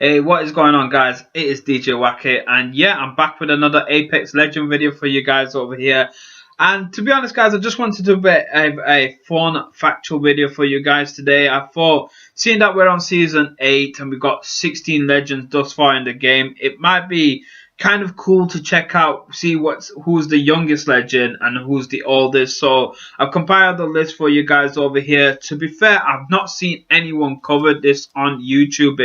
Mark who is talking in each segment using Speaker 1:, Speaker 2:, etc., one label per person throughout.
Speaker 1: Hey, what is going on, guys? It is DJ Wacky, and yeah, I'm back with another Apex Legend video for you guys over here. And to be honest, guys, I just wanted to do a fun, factual video for you guys today. I thought, seeing that we're on Season 8 and we've got 16 legends thus far in the game, it might be kind of cool to check out, see who's the youngest legend and who's the oldest. So I've compiled the list for you guys over here. To be fair, I've not seen anyone cover this on YouTube.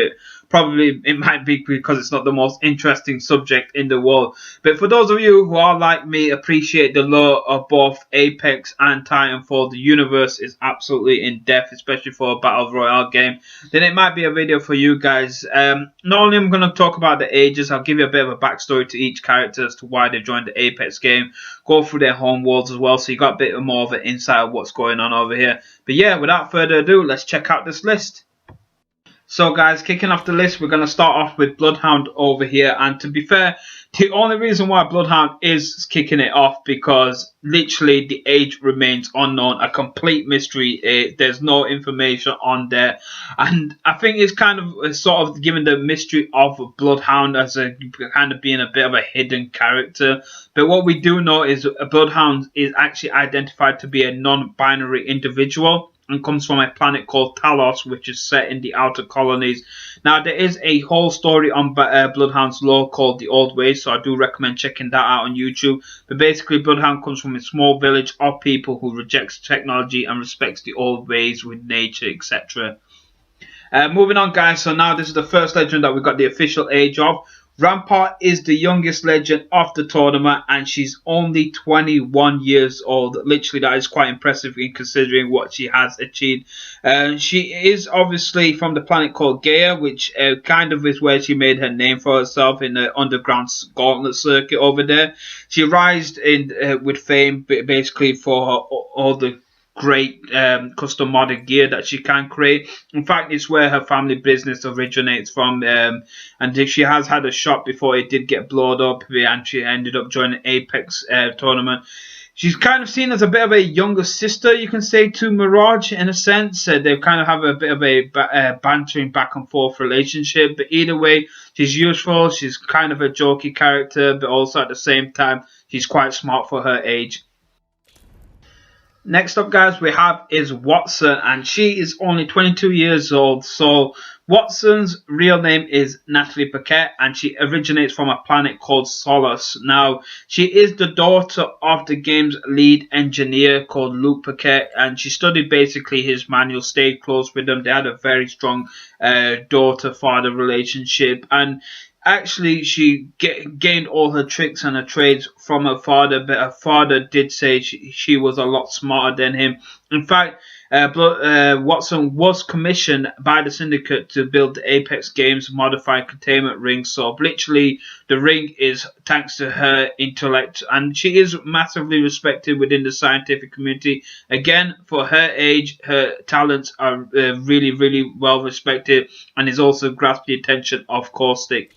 Speaker 1: It might be because it's not the most interesting subject in the world. But for those of you who are like me, appreciate the lore of both Apex and Titanfall, the universe is absolutely in depth, especially for a Battle Royale game, then it might be a video for you guys. Not only am I going to talk about the ages, I'll give you a bit of a backstory to each character as to why they joined the Apex game, go through their home worlds as well, so you got a bit more of an insight of what's going on over here. But yeah, without further ado, let's check out this list. So guys, kicking off the list, we're going to start off with Bloodhound over here. And to be fair, the only reason why Bloodhound is kicking it off because literally the age remains unknown, a complete mystery. There's no information on there. And I think it's kind of sort of given the mystery of Bloodhound as a kind of being a bit of a hidden character. But what we do know is Bloodhound is actually identified to be a non-binary individual and comes from a planet called Talos, which is set in the Outer Colonies. Now, there is a whole story on Bloodhound's lore called The Old Ways, so I do recommend checking that out on YouTube. But basically, Bloodhound comes from a small village of people who rejects technology and respects the old ways with nature, etc. Moving on, guys, so now this is the first legend that we got the official age of. Rampart is the youngest legend of the tournament, and she's only 21 years old. Literally, that is quite impressive in considering what she has achieved. She is obviously from the planet called GAEA, which kind of is where she made her name for herself in the underground gauntlet circuit over there. She rised in with fame basically for her, all the great custom modded gear that she can create. In fact, it's where her family business originates from, and she has had a shop before it did get blown up, and she ended up joining Apex tournament. She's kind of seen as a bit of a younger sister, you can say, to Mirage in a sense. They kind of have a bit of a bantering back and forth relationship, but either way, she's useful. She's kind of a jokey character, but also at the same time, she's quite smart for her age. Next up, guys, we have is Watson, and she is only 22 years old. So Watson's real name is Natalie Paquette, and she originates from a planet called Solace. Now, she is the daughter of the game's lead engineer called Luke Paquette, and she studied basically his manual, stayed close with him. They had a very strong daughter-father relationship, and actually, she gained all her tricks and her trades from her father, but her father did say she was a lot smarter than him. In fact, Watson was commissioned by the Syndicate to build the Apex Games modified containment ring. So literally, the ring is thanks to her intellect, and she is massively respected within the scientific community. Again, for her age, her talents are really, really well respected, and is also grasped the attention of Caustic.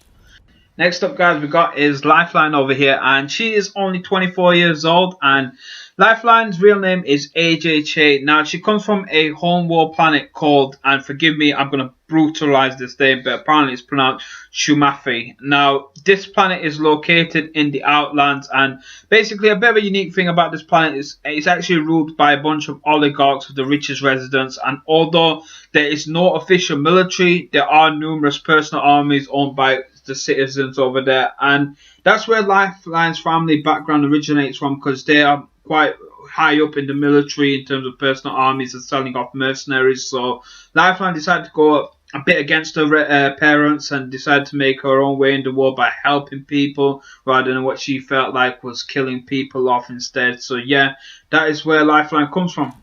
Speaker 1: Next up, guys, we got is Lifeline over here, and she is only 24 years old, and Lifeline's real name is AJH. Now, she comes from a homeworld planet called, and forgive me, I'm going to brutalize this name, but apparently it's pronounced Shumafi. Now, this planet is located in the Outlands, and basically a bit of a unique thing about this planet is it's actually ruled by a bunch of oligarchs of the richest residents, and although there is no official military, there are numerous personal armies owned by the citizens over there, and that's where Lifeline's family background originates from, because they are quite high up in the military in terms of personal armies and selling off mercenaries. So Lifeline decided to go a bit against her parents and decided to make her own way in the world by helping people rather than what she felt like was killing people off instead. So yeah, that is where Lifeline comes from.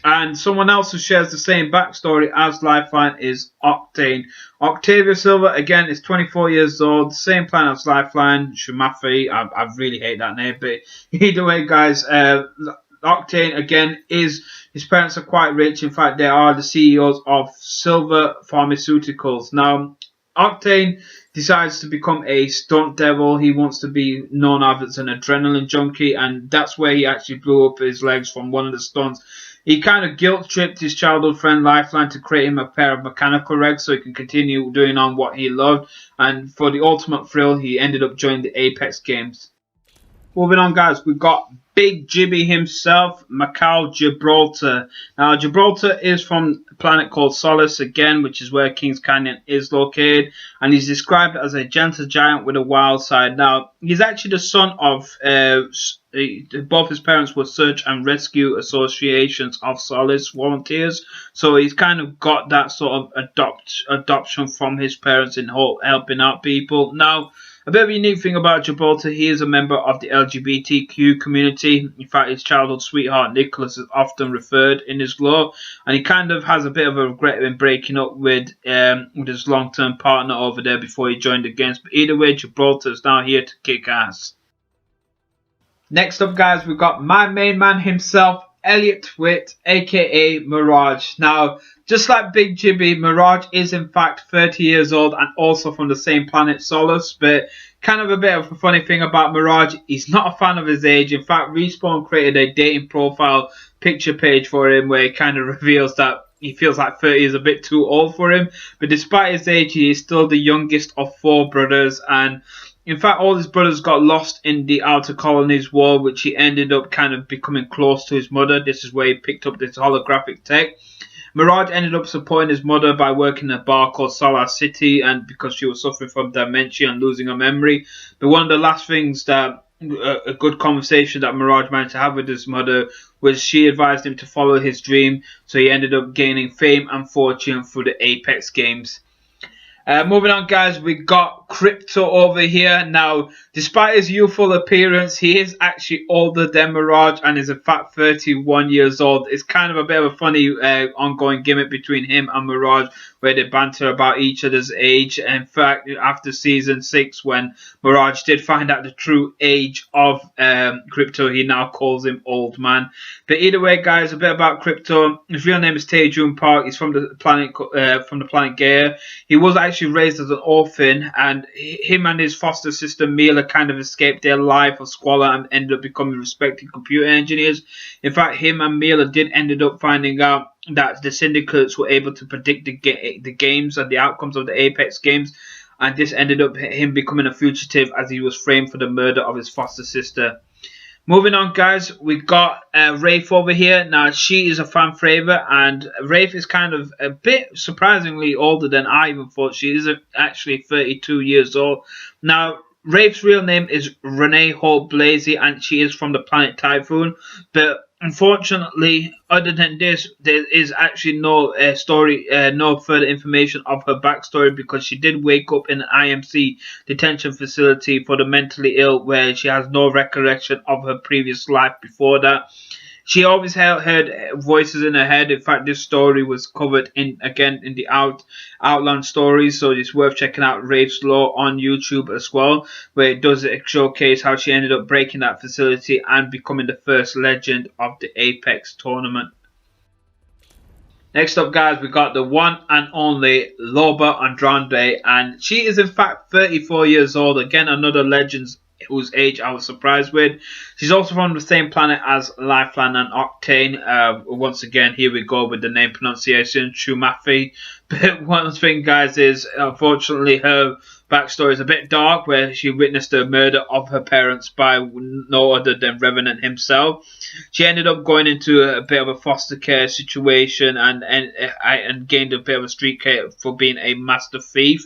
Speaker 1: And someone else who shares the same backstory as Lifeline is Octane. Octavia Silva, again, is 24 years old. Same planet as Lifeline. Shumafi. I really hate that name. But either way, guys, Octane, again, his parents are quite rich. In fact, they are the CEOs of Silver Pharmaceuticals. Now, Octane decides to become a stunt devil. He wants to be known as an adrenaline junkie, and that's where he actually blew up his legs from one of the stunts. He kind of guilt-tripped his childhood friend Lifeline to create him a pair of mechanical legs so he can continue doing on what he loved. And for the ultimate thrill, he ended up joining the Apex games. Moving on, guys, we've got Big Jibby himself, Macau Gibraltar. Now, Gibraltar is from a planet called Solace again, which is where Kings Canyon is located, and he's described as a gentle giant with a wild side. Now, he's actually the son of both his parents were Search and Rescue Associations of Solace volunteers, so he's kind of got that sort of adoption from his parents in helping out people. Now, a bit of a unique thing about Gibraltar, he is a member of the LGBTQ community. In fact, his childhood sweetheart Nicholas is often referred in his lore, and he kind of has a bit of a regret in breaking up with his long-term partner over there before he joined the games. But either way, Gibraltar is now here to kick ass. Next up, guys, we've got my main man himself, Elliot Twitt, aka Mirage. Now, just like Big Jibby, Mirage is in fact 30 years old and also from the same planet Solace, but kind of a bit of a funny thing about Mirage, he's not a fan of his age. In fact, Respawn created a dating profile picture page for him where he kind of reveals that he feels like 30 is a bit too old for him, but despite his age, he is still the youngest of 4 brothers, and in fact, all his brothers got lost in the Outer Colonies War, which he ended up kind of becoming close to his mother. This is where he picked up this holographic tech. Mirage ended up supporting his mother by working in a bar called SOLACE City, and because she was suffering from dementia and losing her memory. But one of the last things that a good conversation that Mirage managed to have with his mother was she advised him to follow his dream, so he ended up gaining fame and fortune through the Apex games. Moving on, guys, we got Crypto over here. Now, despite his youthful appearance, he is actually older than Mirage and is in fact 31 years old. It's kind of a bit of a funny ongoing gimmick between him and Mirage where they banter about each other's age. In fact, after Season 6, when Mirage did find out the true age of Crypto, he now calls him Old Man. But either way, guys, a bit about Crypto. His real name is Taejun Park. He's from the planet GAEA. He was actually raised as an orphan, and him and his foster sister Mila kind of escaped their life of squalor and ended up becoming respected computer engineers. In fact, him and Mila did ended up finding out that the syndicates were able to predict the games and the outcomes of the Apex games, and this ended up him becoming a fugitive as he was framed for the murder of his foster sister. Moving on, guys, we got Wraith over here. Now, she is a fan favorite, and Wraith is kind of a bit surprisingly older than I even thought. She is actually 32 years old. Now, Wraith's real name is Renee Holt Blasey, and she is from the planet TYPHON. But unfortunately, other than this, there is actually no no further information of her backstory, because she did wake up in an IMC detention facility for the mentally ill, where she has no recollection of her previous life before that. She always heard voices in her head. In fact, this story was covered in the Outland stories, so it's worth checking out Wraith's Lore on YouTube as well, where it does showcase how she ended up breaking that facility and becoming the first legend of the Apex tournament. Next up, guys, we got the one and only Loba Andrade, and she is in fact 34 years old. Again, another legend whose age I was surprised with. She's also from the same planet as Lifeline and Octane. Once again, here we go with the name pronunciation, Shumafi. But one thing, guys, is unfortunately her backstory is a bit dark, where she witnessed the murder of her parents by no other than Revenant himself. She ended up going into a bit of a foster care situation and gained a bit of a street cred for being a master thief.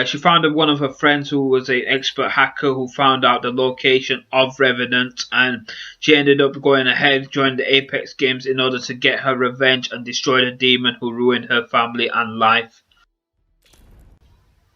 Speaker 1: She found one of her friends who was an expert hacker who found out the location of Revenant, and she ended up going ahead, joining the Apex games in order to get her revenge and destroy the demon who ruined her family and life.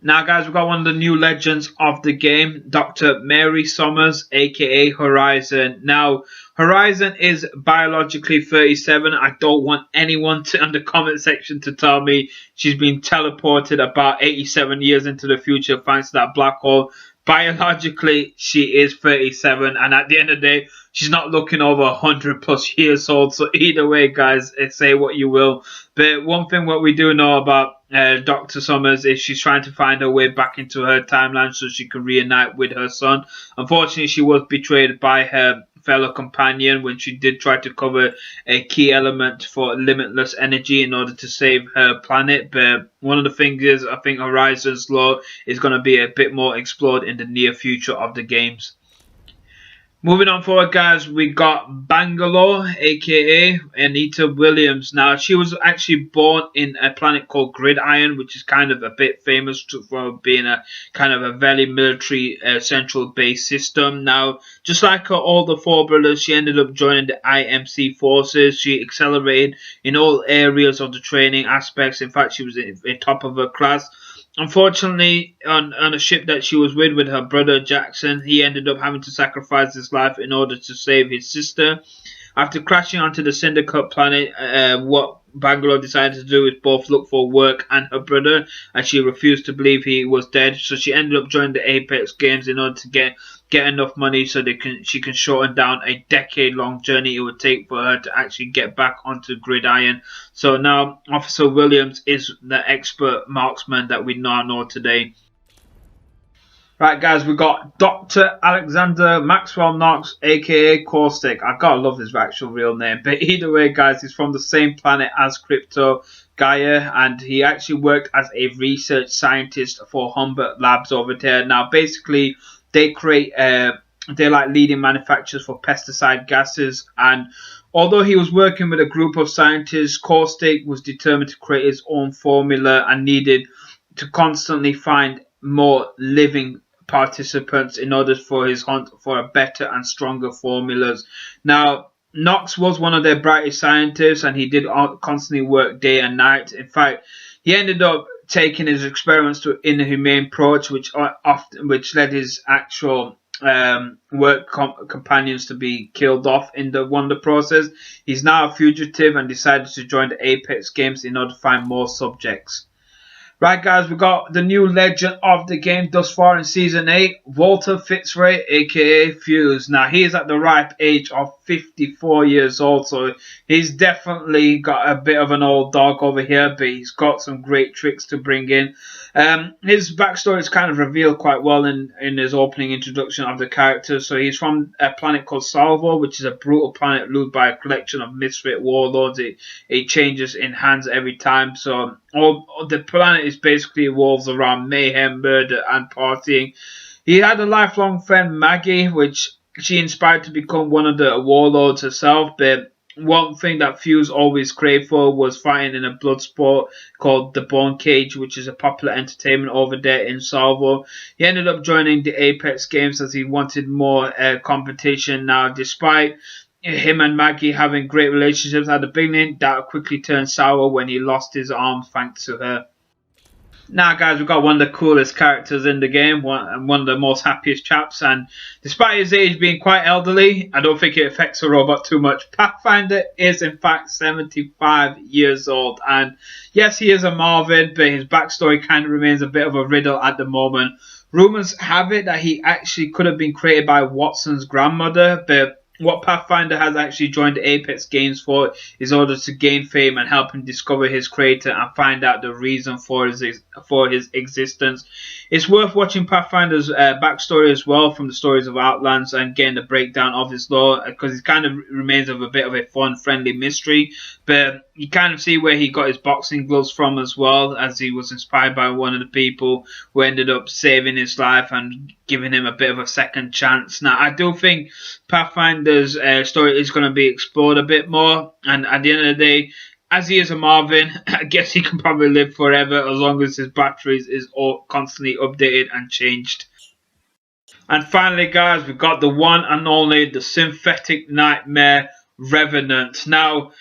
Speaker 1: Now, guys, we've got one of the new legends of the game, Dr. Mary Summers, aka Horizon. Now, Horizon is biologically 37. I don't want anyone in the comment section to tell me she's been teleported about 87 years into the future thanks to that black hole. Biologically, she is 37, and at the end of the day, she's not looking over 100 plus years old. So either way, guys, say what you will. But one thing what we do know about Dr. Summers is she's trying to find her way back into her timeline so she can reunite with her son. Unfortunately, she was betrayed by her fellow companion when she did try to cover a key element for limitless energy in order to save her planet. But one of the things is, I think Horizon's Law is going to be a bit more explored in the near future of the games. Moving on forward, guys, we got Bangalore, aka Anita Williams. Now, she was actually born in a planet called GRIDIRON, which is kind of a bit famous for being a kind of a very military central base system. Now, just like her older four brothers, she ended up joining the IMC forces. She accelerated in all areas of the training aspects. In fact, she was in top of her class. Unfortunately, on a ship that she was with her brother Jackson, he ended up having to sacrifice his life in order to save his sister. After crashing onto the Syndicate planet, what Bangalore decided to do is both look for work and her brother, and she refused to believe he was dead. So she ended up joining the Apex Games in order to get enough money so she can shorten down a decade-long journey it would take for her to actually get back onto Gridiron. So now Officer Williams is the expert marksman that we now know today. Right, guys, we got Dr. Alexander Maxwell Knox, aka Caustic. I gotta love his actual real name. But either way, guys, he's from the same planet as Crypto, GAEA, and he actually worked as a research scientist for Humbert Labs over there. Now, basically, they create, they're like leading manufacturers for pesticide gases. And although he was working with a group of scientists, Caustic was determined to create his own formula and needed to constantly find more living participants in order for his hunt for a better and stronger formulas. Now, Knox was one of their brightest scientists, and he did constantly work day and night. In fact, he ended up taking his experiments to inhumane approach, which led his actual work companions to be killed off in the wonder process. He's now a fugitive and decided to join the Apex Games in order to find more subjects. Right, guys, we got the new legend of the game thus far in Season 8, Walter Fitzroy, aka Fuse. Now, he is at the ripe age of 54 years old, so he's definitely got a bit of an old dog over here, but he's got some great tricks to bring in. His backstory is kind of revealed quite well in his opening introduction of the character. So he's from a planet called Salvo, which is a brutal planet ruled by a collection of misfit warlords. It changes in hands every time, so all the planet is basically revolves around mayhem, murder, and partying. He had a lifelong friend, Maggie, which she inspired to become one of the warlords herself. But one thing that Fuse always craved for was fighting in a blood sport called the Bone Cage, which is a popular entertainment over there in Salvo. He ended up joining the Apex Games as he wanted more competition. Now, despite him and Maggie having great relationships at the beginning, that quickly turned sour when he lost his arm thanks to her. Now, guys, we've got one of the coolest characters in the game, one of the most happiest chaps, and despite his age being quite elderly, I don't think it affects the robot too much. Pathfinder is, in fact, 75 years old, and yes, he is a Marvin, but his backstory kind of remains a bit of a riddle at the moment. Rumors have it that he actually could have been created by Watson's grandmother, but what Pathfinder has actually joined the Apex Games for is in order to gain fame and help him discover his creator and find out the reason for his existence. It's worth watching Pathfinder's backstory as well from the stories of Outlands and getting the breakdown of his lore, because it kind of remains of a bit of a fun, friendly mystery. But you kind of see where he got his boxing gloves from as well, as he was inspired by one of the people who ended up saving his life and giving him a bit of a second chance. Now, I do think Pathfinder's story is going to be explored a bit more, and at the end of the day, as he is a Marvin, I guess he can probably live forever as long as his batteries is all constantly updated and changed. And finally, guys, we've got the one and only, the synthetic nightmare Revenant. Now,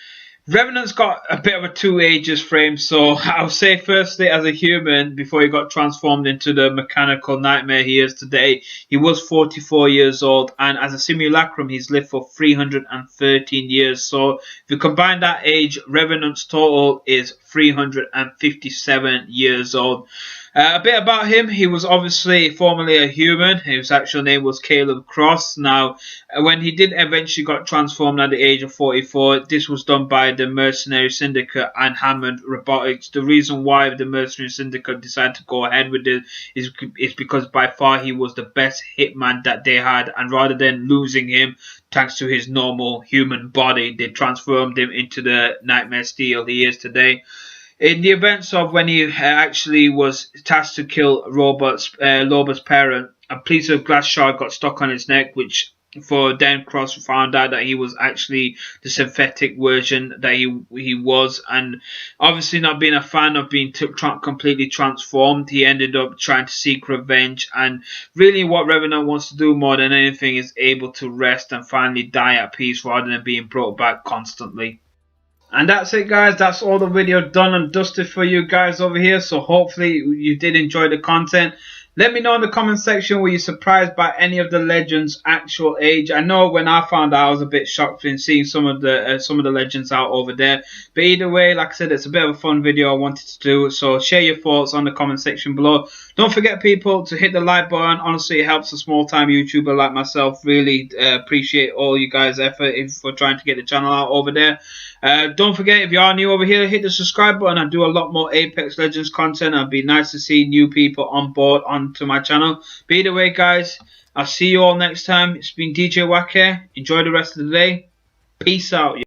Speaker 1: Revenant's got a bit of a two ages frame, so I'll say firstly, as a human, before he got transformed into the mechanical nightmare he is today, he was 44 years old, and as a simulacrum, he's lived for 313 years. So if you combine that age, Revenant's total is 357 years old. A bit about him. He was obviously formerly a human. His actual name was Caleb Cross. Now, when he did eventually got transformed at the age of 44, this was done by the Mercenary Syndicate and Hammond Robotics. The reason why the Mercenary Syndicate decided to go ahead with it is because by far he was the best hitman that they had, and rather than losing him thanks to his normal human body, they transformed him into the Nightmare Steel he is today. In the events of when he actually was tasked to kill Robert's parent, a piece of glass shard got stuck on his neck, which for Dan Cross found out that he was actually the synthetic version that he was, and obviously not being a fan of being completely transformed, he ended up trying to seek revenge. And really, what Revenant wants to do more than anything is able to rest and finally die at peace rather than being brought back constantly. And that's it, guys. That's all the video done and dusted for you guys over here. So hopefully you did enjoy the content. Let me know in the comment section, were you surprised by any of the legends' actual age? I know when I found out, I was a bit shocked in seeing some of the legends out over there. But either way, like I said, it's a bit of a fun video I wanted to do. So share your thoughts on the comment section below. Don't forget, people, to hit the like button. Honestly, it helps a small-time YouTuber like myself. Really appreciate all you guys' effort for trying to get the channel out over there. Don't forget, if you are new over here, hit the subscribe button. I do a lot more Apex Legends content. It'd be nice to see new people on board onto my channel. But either way, guys, I'll see you all next time. It's been DJ WakasHussainUK. Enjoy the rest of the day. Peace out.